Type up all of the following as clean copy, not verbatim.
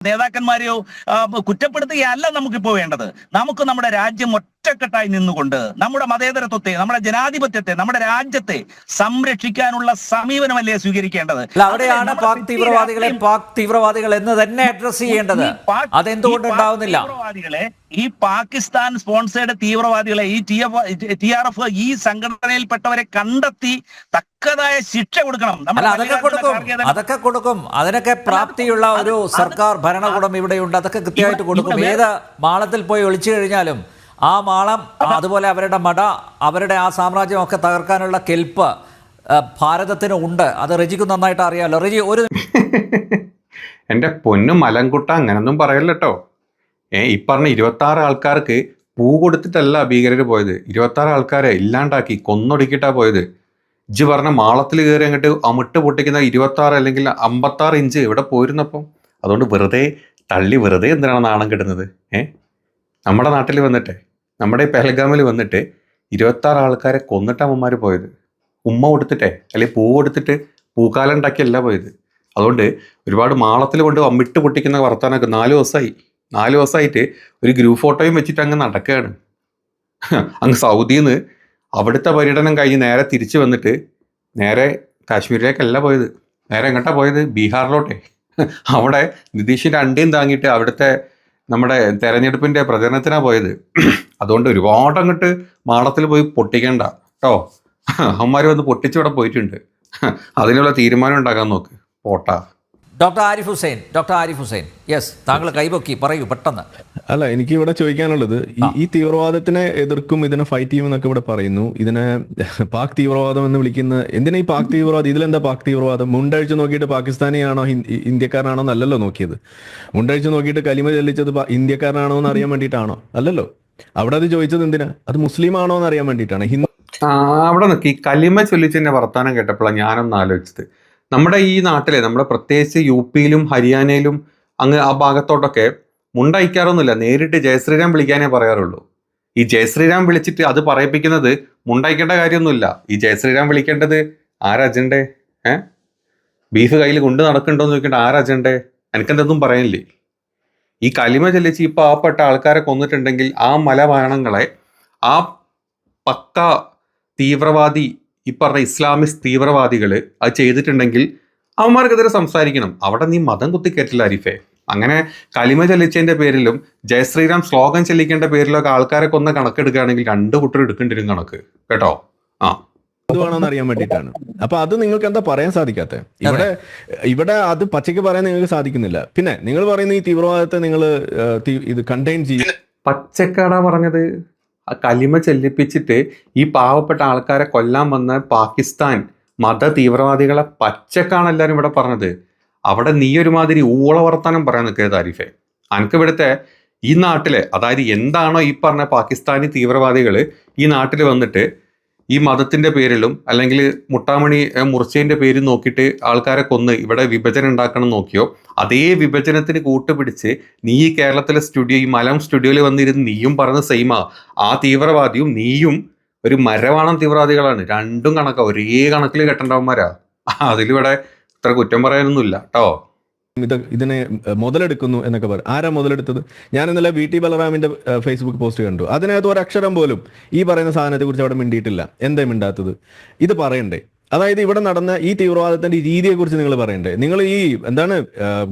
നേതാക്കന്മാരെയോ കുറ്റപ്പെടുത്തുകയല്ല നമുക്കിപ്പോ വേണ്ടത്. നമുക്ക് നമ്മുടെ രാജ്യം ഒറ്റക്കെട്ടായി നിന്നുകൊണ്ട് നമ്മുടെ മതേതരത്വത്തെ, നമ്മുടെ ജനാധിപത്യത്തെ, നമ്മുടെ രാജ്യത്തെ സംരക്ഷിക്കാനുള്ള സമീപനമല്ലേ സ്വീകരിക്കേണ്ടത്? അവിടെയാണ് പാക് തീവ്രവാദികൾ എന്ന് തന്നെ അഡ്രസ് ചെയ്യേണ്ടത്. അതെന്തുകൊണ്ട് ഉണ്ടാവുന്നില്ല? ഈ പാകിസ്ഥാൻ സ്പോൺസേഡ് തീവ്രവാദികളെ, ഈ TRF ഈ സംഘടനയിൽപ്പെട്ടവരെ കണ്ടെത്തി തക്കതായ ശിക്ഷ കൊടുക്കണം. അതൊക്കെ കൊടുക്കും. അതിനൊക്കെ പ്രാപ്തിയുള്ള ഒരു സർക്കാർ ഭരണകൂടം ഇവിടെയുണ്ട്. അതൊക്കെ കൃത്യമായിട്ട് കൊടുക്കും. ഏത് മാളത്തിൽ പോയി ഒളിച്ചു കഴിഞ്ഞാലും ആ മാളം, അതുപോലെ അവരുടെ മട, അവരുടെ ആ സാമ്രാജ്യം ഒക്കെ തകർക്കാനുള്ള കെൽപ്പ് ഭാരതത്തിന് ഉണ്ട്. അത് റെജിക്ക് നന്നായിട്ട് അറിയാമല്ലോ. റെജി, ഒരു എൻ്റെ പൊന്നു മലങ്കുട്ട അങ്ങനൊന്നും പറയല്ലോ. ഈ പറഞ്ഞ 26 ആൾക്കാർക്ക് പൂ കൊടുത്തിട്ടല്ല ഭീകരർ പോയത്. 26 ആൾക്കാരെ ഇല്ലാണ്ടാക്കി കൊന്നൊടുക്കിയിട്ടാണ് പോയത്. ഇജ്ജ് പറഞ്ഞ മാളത്തിൽ കയറി അങ്ങോട്ട് അമിട്ട് പൊട്ടിക്കുന്ന 26 അല്ലെങ്കിൽ 56 ഇഞ്ച് ഇവിടെ പോയിരുന്നപ്പം. അതുകൊണ്ട് വെറുതെ എന്തിനാണ് നാണം കെടുന്നത്? നമ്മുടെ നാട്ടിൽ വന്നിട്ട്, നമ്മുടെ പെഹൽഗാമിൽ വന്നിട്ട് 26 ആൾക്കാരെ കൊന്നിട്ട് അമ്മമാർ പോയത്. ഉമ്മ കൊടുത്തിട്ടേ, അല്ലെങ്കിൽ പൂ കൊടുത്തിട്ട് പൂക്കാലം ഉണ്ടാക്കിയല്ല പോയത്. അതുകൊണ്ട് ഒരുപാട് മാളത്തിൽ കൊണ്ട് അമ്മിട്ട് പൊട്ടിക്കുന്ന വർത്താനൊക്കെ 4 ദിവസമായിട്ട് ഒരു ഗ്രൂപ്പ് ഫോട്ടോയും വെച്ചിട്ട് അങ്ങ് നടക്കുകയാണ്. അങ്ങ് സൗദിയിൽ നിന്ന് അവിടുത്തെ പര്യടനം കഴിഞ്ഞ് നേരെ തിരിച്ചു വന്നിട്ട് നേരെ കാശ്മീരിലേക്കല്ല പോയത്. നേരെ എങ്ങോട്ടാണ് പോയത്? ബീഹാറിലോട്ടെ. അവിടെ നിതീഷിൻ്റെ അണ്ടിയും താങ്ങിയിട്ട് അവിടുത്തെ നമ്മുടെ തെരഞ്ഞെടുപ്പിൻ്റെ പ്രചരണത്തിനാണ് പോയത്. അതുകൊണ്ട് ഒരുപാട് അങ്ങോട്ട് മാളത്തിൽ പോയി പൊട്ടിക്കണ്ട കേട്ടോ. അമ്മമാർ വന്ന് പൊട്ടിച്ചിവിടെ പോയിട്ടുണ്ട്. അതിനുള്ള തീരുമാനം ഉണ്ടാക്കാൻ നോക്ക്. പോട്ടാ. ഡോക്ടർ ആരിഫ് ഹുസൈൻ, യെസ്, താങ്കൾ കൈപൊക്കി പറയൂ പെട്ടെന്ന്. അല്ല, എനിക്ക് ഇവിടെ ചോദിക്കാനുള്ളത്, ഈ തീവ്രവാദത്തിനെ എതിർക്കും, ഇതിനെ ഫൈറ്റ് ചെയ്യും എന്നൊക്കെ ഇവിടെ പറയുന്നു. ഇതിനെ പാക് തീവ്രവാദം എന്ന് വിളിക്കുന്ന എന്തിനാ ഈ പാക് തീവ്രവാദം? ഇതിലെന്താ പാക് തീവ്രവാദം? മുണ്ടഴിച്ച് നോക്കിയിട്ട് പാകിസ്ഥാനിയാണോ ഇന്ത്യക്കാരനാണോ എന്നല്ലല്ലോ നോക്കിയത്. മുണ്ടഴിച്ച് നോക്കിയിട്ട് കലിമ ചൊല്ലിച്ചത് ഇന്ത്യക്കാരനാണോ എന്ന് അറിയാൻ വേണ്ടിയിട്ടാണോ? അല്ലല്ലോ. അവിടെ അത് ചോദിച്ചത് എന്തിനാ? അത് മുസ്ലിം ആണോ എന്ന് അറിയാൻ വേണ്ടിയിട്ടാണ്. അവിടെ നോക്കി കലിമ ചൊല്ലിച്ചതിന്റെ വർത്താനം കേട്ടപ്പോഴാണ് ഞാനൊന്ന് ആലോചിച്ചത്. നമ്മുടെ ഈ നാട്ടിലെ, നമ്മുടെ പ്രത്യേകിച്ച് UP-യിലും ഹരിയാനയിലും അങ്ങ് ആ ഭാഗത്തോട്ടൊക്കെ മുണ്ടയക്കാറൊന്നുമില്ല. നേരിട്ട് ജയശ്രീരാം വിളിക്കാനേ പറയാറുള്ളൂ. ഈ ജയശ്രീരാം വിളിച്ചിട്ട് അത് പറയിപ്പിക്കുന്നത് മുണ്ടയക്കേണ്ട കാര്യമൊന്നുമില്ല. ഈ ജയശ്രീരാം വിളിക്കേണ്ടത് ആരജണ്ടേ? ബീഫ് കയ്യിൽ കൊണ്ട് നടക്കണ്ടോന്ന് ചോദിക്കേണ്ട ആരജണ്ടേ? എനിക്കെന്തൊന്നും പറയാനില്ലേ? ഈ കലിമ ചൊല്ലിച്ച് ഈ പാവപ്പെട്ട ആൾക്കാരെ കൊന്നിട്ടുണ്ടെങ്കിൽ ആ മലവാണങ്ങളെ, ആ പക്ക തീവ്രവാദി, ഈ പറഞ്ഞ ഇസ്ലാമിസ്റ്റ് തീവ്രവാദികൾ അത് ചെയ്തിട്ടുണ്ടെങ്കിൽ അവന്മാർക്കെതിരെ സംസാരിക്കണം. അവിടെ നീ മതം കുത്തിക്കയറ്റില്ല ആരിഫേ. അങ്ങനെ കലിമ ചൊല്ലിച്ചതിന്റെ പേരിലും ജയശ്രീരാം ശ്ലോകം ചൊല്ലിക്കേണ്ട പേരിലൊക്കെ ആൾക്കാരെ കൊന്ന കണക്കെടുക്കുകയാണെങ്കിൽ 2 കൂട്ടർ എടുക്കേണ്ടി വരും കണക്ക് കേട്ടോ. എന്തുവാണെന്ന് അറിയാൻ വേണ്ടിയിട്ടാണ്. അപ്പൊ അത് നിങ്ങൾക്ക് എന്താ പറയാൻ സാധിക്കാത്ത? ഇവിടെ അത് പച്ചയ്ക്ക് പറയാൻ നിങ്ങൾക്ക് സാധിക്കുന്നില്ല. പിന്നെ നിങ്ങൾ പറയുന്ന ഈ തീവ്രവാദത്തെ നിങ്ങൾ ഇത് കണ്ടെയ്ൻ ചെയ്യും. പച്ചക്കാടാ പറഞ്ഞത്. ആ കലിമ ചെല്ലിപ്പിച്ചിട്ട് ഈ പാവപ്പെട്ട ആൾക്കാരെ കൊല്ലാൻ വന്ന പാകിസ്ഥാൻ മത തീവ്രവാദികളെ പച്ചക്കാണ് എല്ലാവരും ഇവിടെ പറഞ്ഞത്. അവിടെ നീ ഒരുമാതിരി ഊള വർത്താനം പറയാൻ നിൽക്കരുത് ആരിഫെ. അനക്ക് ഇവിടുത്തെ ഈ നാട്ടിലെ, അതായത് എന്താണോ ഈ പറഞ്ഞ പാകിസ്ഥാനി തീവ്രവാദികൾ ഈ നാട്ടിൽ വന്നിട്ട് ഈ മതത്തിന്റെ പേരിലും അല്ലെങ്കിൽ മുട്ടാമണി മുറിച്ചതിന്റെ പേരും നോക്കിയിട്ട് ആൾക്കാരെ കൊന്ന് ഇവിടെ വിഭജനം ഉണ്ടാക്കണം നോക്കിയോ, അതേ വിഭജനത്തിന് കൂട്ടുപിടിച്ച് നീ ഈ കേരളത്തിലെ സ്റ്റുഡിയോ, ഈ മലം സ്റ്റുഡിയോയിൽ വന്നിരുന്ന് നീയും പറഞ്ഞ സെയിമാ. ആ തീവ്രവാദിയും നീയും ഒരു മരവാണം തീവ്രവാദികളാണ്. രണ്ടും കണക്കാ, ഒരേ കണക്കിൽ കെട്ടണ്ടവന്മാരാ. അതിലിവിടെ ഇത്ര കുറ്റം പറയാനൊന്നുമില്ല കേട്ടോ. ഇതിനെ മുതലെടുക്കുന്നു എന്നൊക്കെ പറയും. ആരാ മുതലെടുത്തത്? ഞാൻ ഇന്നലെ VT ബലറാമിന്റെ ഫേസ്ബുക്ക് പോസ്റ്റ് കണ്ടു. അതിനകത്ത് ഒരക്ഷരം പോലും ഈ പറയുന്ന സാധനത്തെ കുറിച്ച് അവിടെ മിണ്ടിയിട്ടില്ല. എന്താ മിണ്ടാത്തത്? ഇത് പറയണ്ടേ? അതായത് ഇവിടെ നടന്ന ഈ തീവ്രവാദത്തിന്റെ രീതിയെ കുറിച്ച് നിങ്ങൾ പറയണ്ടേ? നിങ്ങൾ ഈ എന്താണ്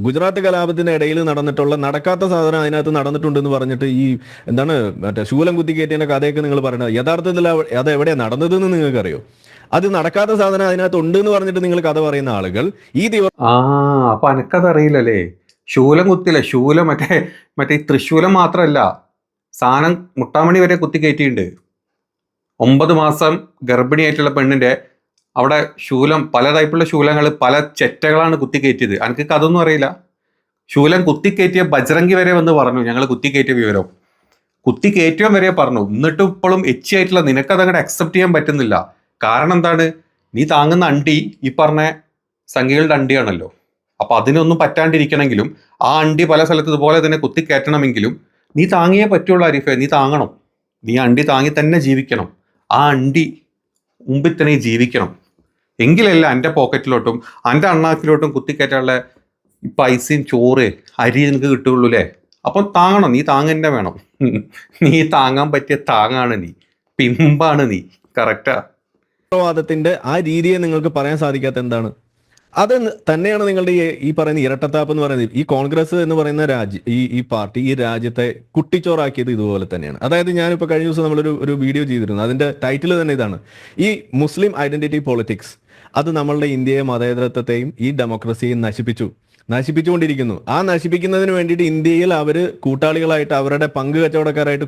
ഗുജറാത്ത് കലാപത്തിന്റെ ഇടയിൽ നടന്നിട്ടുള്ള നടക്കാത്ത സാധനം അതിനകത്ത് നടന്നിട്ടുണ്ടെന്ന് പറഞ്ഞിട്ട് ഈ എന്താണ് മറ്റേ ശൂലം കുത്തിക്കയറ്റിന്റെ കഥയൊക്കെ നിങ്ങൾ പറയണത്, യഥാർത്ഥത്തിൽ അത് എവിടെയാണ് നടന്നതെന്ന് നിങ്ങൾക്കറിയോ? അത് നടക്കാത്ത സാധനം അതിനകത്ത് ഉണ്ട് എന്ന് പറഞ്ഞിട്ട് നിങ്ങൾ കഥ പറയുന്ന ആളുകൾ ഈ അപ്പൊ അനക്കതറിയില്ലല്ലേ? ശൂലം കുത്തില്ല. ശൂലം മറ്റേ തൃശൂലം മാത്രമല്ല, സാധനം മുട്ടാമണി വരെ കുത്തി കയറ്റിയിട്ടുണ്ട്. 9 മാസം ഗർഭിണിയായിട്ടുള്ള പെണ്ണിന്റെ അവിടെ ശൂലം, പല ടൈപ്പുള്ള ശൂലങ്ങൾ, പല ചെറ്റകളാണ് കുത്തിക്കയറ്റിയത്. എനിക്ക് അതൊന്നും അറിയില്ല. ശൂലം കുത്തിക്കയറ്റിയ ബജ്രംഗി വരെ വന്ന് പറഞ്ഞു ഞങ്ങൾ കുത്തിക്കയറ്റിയ വിവരം. കുത്തിക്കയറ്റിയവൻ വരെ പറഞ്ഞു. എന്നിട്ടും ഇപ്പോഴും എച്ചിയായിട്ടുള്ള നിനക്കത് അങ്ങോട്ട് അക്സെപ്റ്റ് ചെയ്യാൻ പറ്റുന്നില്ല. കാരണം എന്താണ്? നീ താങ്ങുന്ന അണ്ടി ഈ പറഞ്ഞ സംഖ്യകളുടെ അണ്ടിയാണല്ലോ. അപ്പൊ അതിനൊന്നും പറ്റാണ്ടിരിക്കണമെങ്കിലും ആ അണ്ടി പല സ്ഥലത്ത് ഇതുപോലെ തന്നെ കുത്തിക്കയറ്റണമെങ്കിലും നീ താങ്ങിയേ പറ്റുള്ളൂ ആരിഫേ. നീ താങ്ങണം. നീ അണ്ടി താങ്ങി തന്നെ ജീവിക്കണം. ആ അണ്ടി മുമ്പിൽ തന്നെ ജീവിക്കണം. എങ്കിലല്ല എൻ്റെ പോക്കറ്റിലോട്ടും എൻ്റെ അണ്ണാക്കിലോട്ടും കുത്തിക്കയറ്റാനുള്ള ഈ പൈസയും ചോറ് അരി നിനക്ക് കിട്ടുള്ളൂ അല്ലേ? അപ്പം താങ്ങണം, നീ താങ്ങന്നെ വേണം. നീ താങ്ങാൻ പറ്റിയ താങ്ങാണ് നീ, പിമ്പാണ് നീ. കറക്റ്റാ. തീവ്രവാദത്തിന്റെ ആ രീതിയെ നിങ്ങൾക്ക് പറയാൻ സാധിക്കാത്ത എന്താണ്? അത് തന്നെയാണ് നിങ്ങളുടെ ഈ പറയുന്ന ഇരട്ടത്താപ്പ് എന്ന് പറയുന്നത്. ഈ കോൺഗ്രസ് എന്ന് പറയുന്ന ഈ പാർട്ടി ഈ രാജ്യത്തെ കുട്ടിച്ചോറാക്കിയത് ഇതുപോലെ തന്നെയാണ്. അതായത് ഞാനിപ്പോൾ കഴിഞ്ഞ ദിവസം നമ്മളൊരു വീഡിയോ ചെയ്തിരുന്നു, അതിന്റെ ടൈറ്റിൽ തന്നെ ഇതാണ്, ഈ മുസ്ലിം ഐഡന്റിറ്റി പൊളിറ്റിക്സ് അത് നമ്മളുടെ ഇന്ത്യയെ മതേതരത്വത്തെയും ഈ ഡെമോക്രസിയെയും നശിപ്പിച്ചുകൊണ്ടിരിക്കുന്നു. ആ നശിപ്പിക്കുന്നതിന് വേണ്ടിയിട്ട് ഇന്ത്യയിൽ അവര് കൂട്ടാളികളായിട്ട് അവരുടെ പങ്ക് കച്ചവടക്കാരായിട്ട്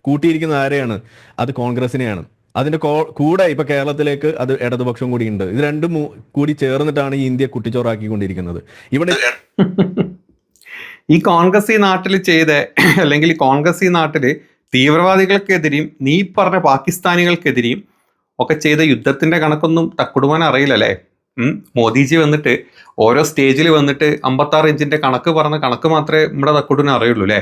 കൂട്ടിയിരിക്കുന്ന ആരെയാണ്? അത് കോൺഗ്രസിനെയാണ്. അതിന്റെ കൂടെ ഇപ്പൊ കേരളത്തിലേക്ക് അത് ഇടതുപക്ഷം കൂടി ഉണ്ട്. ഇത് രണ്ടും കൂടി ചേർന്നിട്ടാണ് ഈ ഇന്ത്യ കുട്ടിച്ചോറാക്കിക്കൊണ്ടിരിക്കുന്നത്. ഇവിടെ ഈ കോൺഗ്രസ് ഈ നാട്ടിൽ ചെയ്ത, അല്ലെങ്കിൽ കോൺഗ്രസ് ഈ നാട്ടില് തീവ്രവാദികൾക്കെതിരെയും നീ പറഞ്ഞ പാകിസ്ഥാനികൾക്കെതിരെയും ഒക്കെ ചെയ്ത യുദ്ധത്തിന്റെ കണക്കൊന്നും തക്കുടുവാൻ അറിയില്ലല്ലേ? മോദിജി വന്നിട്ട് ഓരോ സ്റ്റേജിൽ വന്നിട്ട് 56 ഇഞ്ചിന്റെ കണക്ക് പറഞ്ഞ കണക്ക് മാത്രമേ നമ്മുടെ തക്കുടിന് അറിയുള്ളൂ അല്ലേ?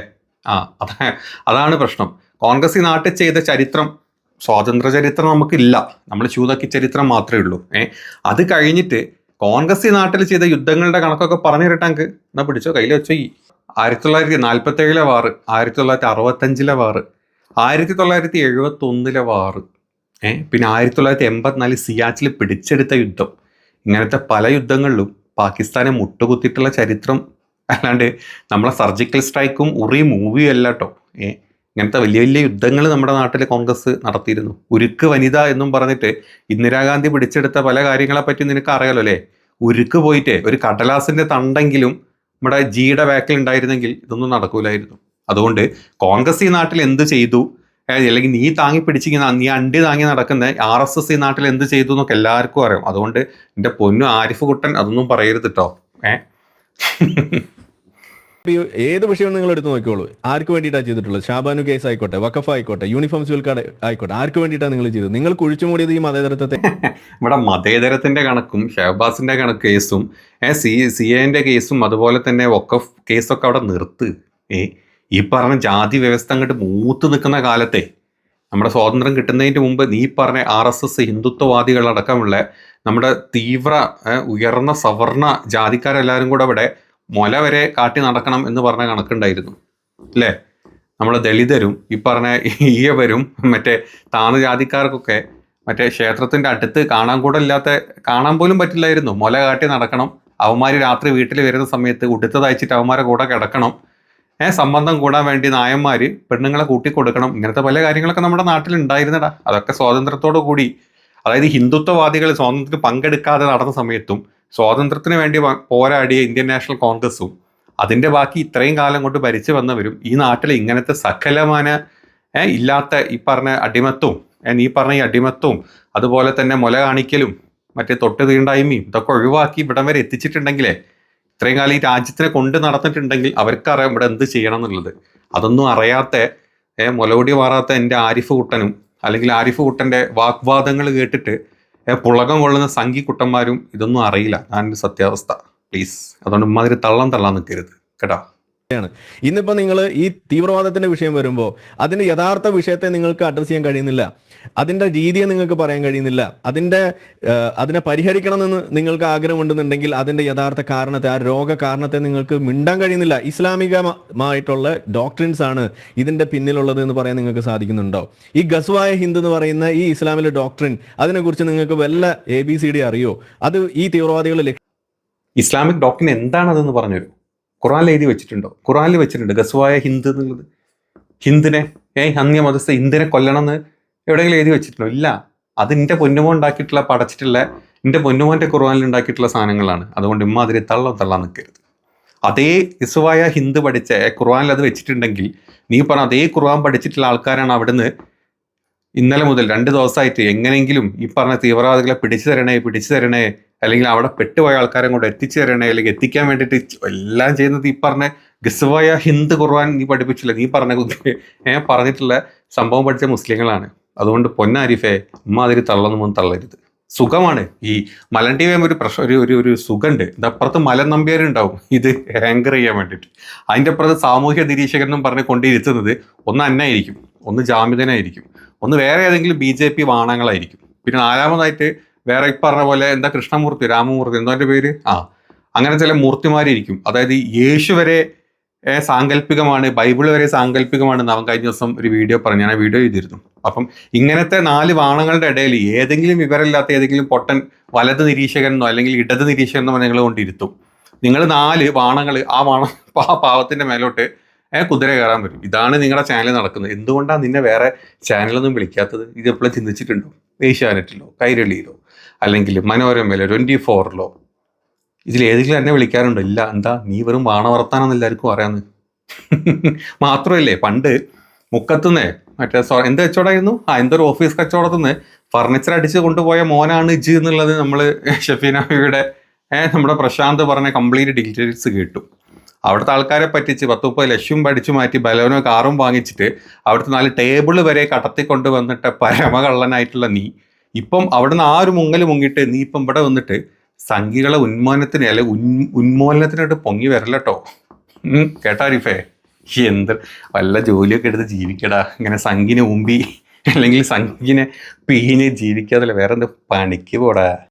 അതാണ് പ്രശ്നം. കോൺഗ്രസ് ഈ നാട്ടിൽ ചെയ്ത ചരിത്രം, സ്വാതന്ത്ര്യ ചരിത്രം നമുക്കില്ല, നമ്മൾ ചൂതാക്കി ചരിത്രം മാത്രമേ ഉള്ളൂ. അത് കഴിഞ്ഞിട്ട് കോൺഗ്രസ് ഈ നാട്ടിൽ ചെയ്ത യുദ്ധങ്ങളുടെ കണക്കൊക്കെ പറഞ്ഞു തരട്ടെങ്കിൽ എന്നാ പിടിച്ചോ, കയ്യിൽ വെച്ചോ. 1947 വാറ്, 1965 വാറ്, 1971 വാറ്, പിന്നെ 1984 സിയാച്ചിൽ പിടിച്ചെടുത്ത യുദ്ധം, ഇങ്ങനത്തെ പല യുദ്ധങ്ങളിലും പാകിസ്ഥാനെ മുട്ടുകുത്തിയിട്ടുള്ള ചരിത്രം അല്ലാണ്ട് നമ്മളെ സർജിക്കൽ സ്ട്രൈക്കും ഉറി മൂവിയും അല്ല കേട്ടോ. ഇങ്ങനത്തെ വലിയ വലിയ യുദ്ധങ്ങൾ നമ്മുടെ നാട്ടിൽ കോൺഗ്രസ് നടത്തിയിരുന്നു. ഉരുക്ക് വനിത എന്നും പറഞ്ഞിട്ട് ഇന്ദിരാഗാന്ധി പിടിച്ചെടുത്ത പല കാര്യങ്ങളെ പറ്റി നിനക്ക് അറിയാലോ അല്ലേ? ഉരുക്ക് പോയിട്ട് ഒരു കടലാസിന്റെ തണ്ടെങ്കിലും നമ്മുടെ ജിയുടെ ബാക്കിൽ ഉണ്ടായിരുന്നെങ്കിൽ ഇതൊന്നും നടക്കൂലായിരുന്നു. അതുകൊണ്ട് കോൺഗ്രസ് ഈ നാട്ടിൽ എന്ത് ചെയ്തു, അല്ലെങ്കിൽ നീ താങ്ങി പിടിച്ചിരിക്കുന്ന, നീ അണ്ടി താങ്ങി നടക്കുന്ന RSS ഈ നാട്ടിൽ എന്ത് ചെയ്തു എന്നൊക്കെ എല്ലാവർക്കും അറിയാം. അതുകൊണ്ട് എൻ്റെ പൊന്നു ആരിഫ് കുട്ടൻ അതൊന്നും പറയരുത് കേട്ടോ. ഏത് വിഷയം നിങ്ങൾ എടുത്ത് നോക്കിയോളൂ, ആർക്ക് വേണ്ടിയിട്ടാണ് ചെയ്തിട്ടുള്ളത്? ഷാബാനു കേസ് ആയിക്കോട്ടെ, വഖഫ് ആയിക്കോട്ടെ, യൂണിഫോം സിവിൽ കാർഡ് ആയിക്കോട്ടെ, ആർക്ക് വേണ്ടിയിട്ടാണ് നിങ്ങൾ ചെയ്തത്? നിങ്ങൾ കുഴിച്ചു മൂടിയത് ഈ മതേതരത്വത്തെ. ഇവിടെ മതേതരത്തിന്റെ കണക്കും ഷഹബാസിന്റെ കണക്ക് കേസും CA കേസും അതുപോലെ തന്നെ വഖഫ് കേസൊക്കെ അവിടെ നിർത്ത്. ഈ പറഞ്ഞ ജാതി വ്യവസ്ഥ അങ്ങോട്ട് മൂത്ത് നിൽക്കുന്ന കാലത്തെ, നമ്മുടെ സ്വാതന്ത്ര്യം കിട്ടുന്നതിന് മുമ്പ് നീ പറഞ്ഞ RSS ഹിന്ദുത്വവാദികളടക്കമുള്ള നമ്മുടെ തീവ്ര ഉയർന്ന സവർണ ജാതിക്കാരെല്ലാവരും കൂടെ ഇവിടെ മുല വരെ കാട്ടി നടക്കണം എന്ന് പറഞ്ഞ കണക്കുണ്ടായിരുന്നു അല്ലേ? നമ്മുടെ ദളിതരും ഈ പറഞ്ഞ ഈയവരും മറ്റേ താണ ജാതിക്കാർക്കൊക്കെ മറ്റേ ക്ഷേത്രത്തിന്റെ അടുത്ത് കാണാൻ പോലും പറ്റില്ലായിരുന്നു. മുല കാട്ടി നടക്കണം. അവന്മാര് രാത്രി വീട്ടിൽ വരുന്ന സമയത്ത് ഉടുത്ത തയ്ച്ചിട്ട് അവന്മാരെ കൂടെ കിടക്കണം. സംബന്ധം കൂടാൻ വേണ്ടി നായന്മാര് പെണ്ണുങ്ങളെ കൂട്ടിക്കൊടുക്കണം. ഇങ്ങനത്തെ പല കാര്യങ്ങളൊക്കെ നമ്മുടെ നാട്ടിൽ ഉണ്ടായിരുന്നടാ. അതൊക്കെ സ്വാതന്ത്ര്യത്തോടു കൂടി, അതായത് ഹിന്ദുത്വവാദികൾ സ്വാതന്ത്ര്യത്തിൽ പങ്കെടുക്കാതെ നടന്ന സമയത്തും സ്വാതന്ത്ര്യത്തിന് വേണ്ടി പോരാടിയ ഇന്ത്യൻ നാഷണൽ കോൺഗ്രസും അതിന്റെ ബാക്കി ഇത്രയും കാലം കൊണ്ട് ഭരിച്ചു വന്നവരും ഈ നാട്ടിൽ ഇങ്ങനത്തെ സകലമാന ഇല്ലാത്ത ഈ പറഞ്ഞ അടിമത്വവും ഈ പറഞ്ഞ ഈ അടിമത്വവും അതുപോലെ തന്നെ മുല കാണിക്കലും മറ്റേ തൊട്ട് തീണ്ടായ്മയും ഇതൊക്കെ ഒഴിവാക്കി ഇവിടം വരെ എത്തിച്ചിട്ടുണ്ടെങ്കിലേ, ഇത്രയും കാലം ഈ രാജ്യത്തിനെ കൊണ്ട് നടന്നിട്ടുണ്ടെങ്കിൽ അവർക്കറിയാം ഇവിടെ എന്ത് ചെയ്യണം എന്നുള്ളത്. അതൊന്നും അറിയാത്ത മുലകൊടി മാറാത്ത എൻ്റെ ആരിഫ് കുട്ടനും അല്ലെങ്കിൽ ആരിഫ് കുട്ടൻ്റെ വാഗ്വാദങ്ങൾ കേട്ടിട്ട് പുളകം കൊള്ളുന്ന സംഘി കുട്ടന്മാരും ഇതൊന്നും അറിയില്ല. ഞാൻ സത്യാവസ്ഥ. പ്ലീസ്, അതുകൊണ്ട് ഉമ്മാതിരി തള്ളാൻ നിൽക്കരുത് കേട്ടോ. ഇന്നിപ്പോ നിങ്ങൾ ഈ തീവ്രവാദത്തിന്റെ വിഷയം വരുമ്പോൾ അതിന്റെ യഥാർത്ഥ വിഷയത്തെ നിങ്ങൾക്ക് അഡ്രസ് ചെയ്യാൻ കഴിയുന്നില്ല, അതിന്റെ രീതിയെ നിങ്ങൾക്ക് പറയാൻ കഴിയുന്നില്ല, അതിനെ പരിഹരിക്കണമെന്ന് നിങ്ങൾക്ക് ആഗ്രഹമുണ്ടെന്നുണ്ടെങ്കിൽ അതിന്റെ യഥാർത്ഥ കാരണത്തെ, ആ രോഗ കാരണത്തെ നിങ്ങൾക്ക് മിണ്ടാൻ കഴിയുന്നില്ല. ഇസ്ലാമികമായിട്ടുള്ള ഡോക്ട്രിൻസ് ആണ് ഇതിന്റെ പിന്നിലുള്ളത് എന്ന് പറയാൻ നിങ്ങൾക്ക് സാധിക്കുന്നുണ്ടോ? ഈ ഗസ്വായ ഹിന്ദ് എന്ന് പറയുന്ന ഈ ഇസ്ലാമിലെ ഡോക്ട്രിൻ, അതിനെക്കുറിച്ച് നിങ്ങൾക്ക് വല്ല ABCD അറിയോ? അത് ഈ തീവ്രവാദികൾ ഇസ്ലാമിക് ഡോക്ട്രിൻ എന്താണതെന്ന് പറഞ്ഞുതരും. ഖുറാനിൽ എഴുതി വെച്ചിട്ടുണ്ടോ? ഖുറാനിൽ വെച്ചിട്ടുണ്ട് ഗസ്വായ ഹിന്ദ് എന്നുള്ളത്. ഹിന്ദിനെ അന്യമതസ്ഥ ഹിന്ദിനെ കൊല്ലണം എന്ന് എവിടെയെങ്കിലും എഴുതി വെച്ചിട്ടുണ്ടോ? ഇല്ല. അത് എൻ്റെ പൊന്നുമോൻ ഉണ്ടാക്കിയിട്ടുള്ള പടച്ചിട്ടുള്ള എൻ്റെ പൊന്നുമോൻ്റെ ഖുറാനിൽ ഉണ്ടാക്കിയിട്ടുള്ള സാധനങ്ങളാണ്. അതുകൊണ്ട് ഇമ്മാതിരി തള്ളാൻ നിൽക്കരുത്. അതേ ഗസ്വായ ഹിന്ദ് പഠിച്ച ഖുറാനിൽ അത് വെച്ചിട്ടുണ്ടെങ്കിൽ നീ പറഞ്ഞ അതേ ഖുർആൻ പഠിച്ചിട്ടുള്ള ആൾക്കാരാണ് അവിടുന്ന് ഇന്നലെ മുതൽ 2 ദിവസമായിട്ട് എങ്ങനെയെങ്കിലും ഈ പറഞ്ഞ തീവ്രവാദികളെ പിടിച്ചു തരണേ അല്ലെങ്കിൽ അവിടെ പെട്ടുപോയ ആൾക്കാരെ കൊണ്ട് എത്തിച്ചു തരണേ, അല്ലെങ്കിൽ എത്തിക്കാൻ വേണ്ടിയിട്ട് എല്ലാം ചെയ്യുന്നത് ഈ പറഞ്ഞ ഗസ്വായ ഹിന്ദ് ഖുർആൻ നീ പഠിപ്പിച്ചില്ല. നീ പറഞ്ഞിട്ടുള്ള സംഭവം പഠിച്ച മുസ്ലിങ്ങളാണ്. അതുകൊണ്ട് പൊന്നാരിഫേ ഉമ്മാതിരി തള്ളരുത്. സുഖമാണ് ഈ മലൻ ടി വി ഒരു ഒരു സുഖമുണ്ട്. ഇതപ്പുറത്ത് മലൻ നമ്പ്യാരുണ്ടാവും ഇത് ആങ്കർ ചെയ്യാൻ വേണ്ടിയിട്ട്. അതിൻ്റെ അപ്പുറത്ത് സാമൂഹ്യ നിരീക്ഷകരെന്നും പറഞ്ഞ് കൊണ്ടിരുത്തുന്നത് ഒന്ന് അന്നായിരിക്കും, ഒന്ന് ജാമിദനായിരിക്കും, ഒന്ന് വേറെ ഏതെങ്കിലും BJP വാണങ്ങളായിരിക്കും. പിന്നെ 4ാമതായിട്ട് വേറെ ഈ പറഞ്ഞ പോലെ എന്താ കൃഷ്ണമൂർത്തി രാമമൂർത്തി എന്തോ എൻ്റെ പേര് അങ്ങനെ ചില മൂർത്തിമാരിയിരിക്കും. അതായത് യേശു വരെ സാങ്കല്പികമാണ്, ബൈബിൾ വരെ സാങ്കല്പികമാണെന്ന് അവൻ കഴിഞ്ഞ ദിവസം ഒരു വീഡിയോ പറഞ്ഞു. ഞാൻ ആ വീഡിയോ ചെയ്തിരുന്നു. അപ്പം ഇങ്ങനത്തെ 4 വാണങ്ങളുടെ ഇടയിൽ ഏതെങ്കിലും വിവരമില്ലാത്ത ഏതെങ്കിലും പൊട്ടൻ വലത് നിരീക്ഷകനെന്നോ അല്ലെങ്കിൽ ഇടത് നിരീക്ഷകനെന്നോ നിങ്ങൾ കൊണ്ടിരുത്തും. നിങ്ങൾ 4 വാണങ്ങൾ ആ പാവത്തിന്റെ മേലോട്ട് കുതിര കയറാൻ വരും. ഇതാണ് നിങ്ങളുടെ ചാനൽ നടക്കുന്നത്. എന്തുകൊണ്ടാണ് നിന്നെ വേറെ ചാനലൊന്നും വിളിക്കാത്തത്? ഇത് എപ്പോഴും ചിന്തിച്ചിട്ടുണ്ടോ? ഏഷ്യാനെറ്റിലോ കൈരളിയിലോ അല്ലെങ്കിൽ മനോരമയിലോ 24ലോ ഇതിലേതെങ്കിലും എന്നെ വിളിക്കാറുണ്ടോ? ഇല്ല. എന്താ നീ വെറും വാണവർത്താനെന്ന് എല്ലാവർക്കും അറിയാന്ന്. മാത്രമല്ലേ പണ്ട് മുക്കത്തുനിന്ന് എന്ത് കച്ചവടമായിരുന്നു, എന്തൊരു ഓഫീസ് കച്ചവടത്തുനിന്ന് ഫർണിച്ചർ അടിച്ച് കൊണ്ടുപോയ മോനാണ് ഇജ് എന്നുള്ളത് നമ്മൾ ഷഫീനയുടെ നമ്മുടെ പ്രശാന്ത് പറഞ്ഞ കംപ്ലീറ്റ് ഡീറ്റെയിൽസ് കേട്ടു. അവിടുത്തെ ആൾക്കാരെ പറ്റിച്ച് 10-30 ലക്ഷം പഠിച്ചു മാറ്റി ബലോനോ കാറും വാങ്ങിച്ചിട്ട് അവിടുത്തെ 4 ടേബിൾ വരെ കടത്തിക്കൊണ്ട് വന്നിട്ട് പരമകള്ളനായിട്ടുള്ള നീ ഇപ്പം അവിടുന്ന് ആ ഒരു മുങ്ങിയിട്ട് നീ ഇപ്പം ഇവിടെ വന്നിട്ട് സംഘികളെ ഉന്മൂലനത്തിന് അല്ലെ ഉന്മൂലനത്തിനായിട്ട് പൊങ്ങി വരല്ലോ. കേട്ടാരിഫേ, എന്ത് വല്ല ജോലിയൊക്കെ എടുത്ത് ജീവിക്കടാ. ഇങ്ങനെ സംഘിനെ ഊമ്പി അല്ലെങ്കിൽ സംഘിനെ പീഞ്ഞ് ജീവിക്കാതല്ല വേറെ എന്ത് പണിക്ക് പോടാ.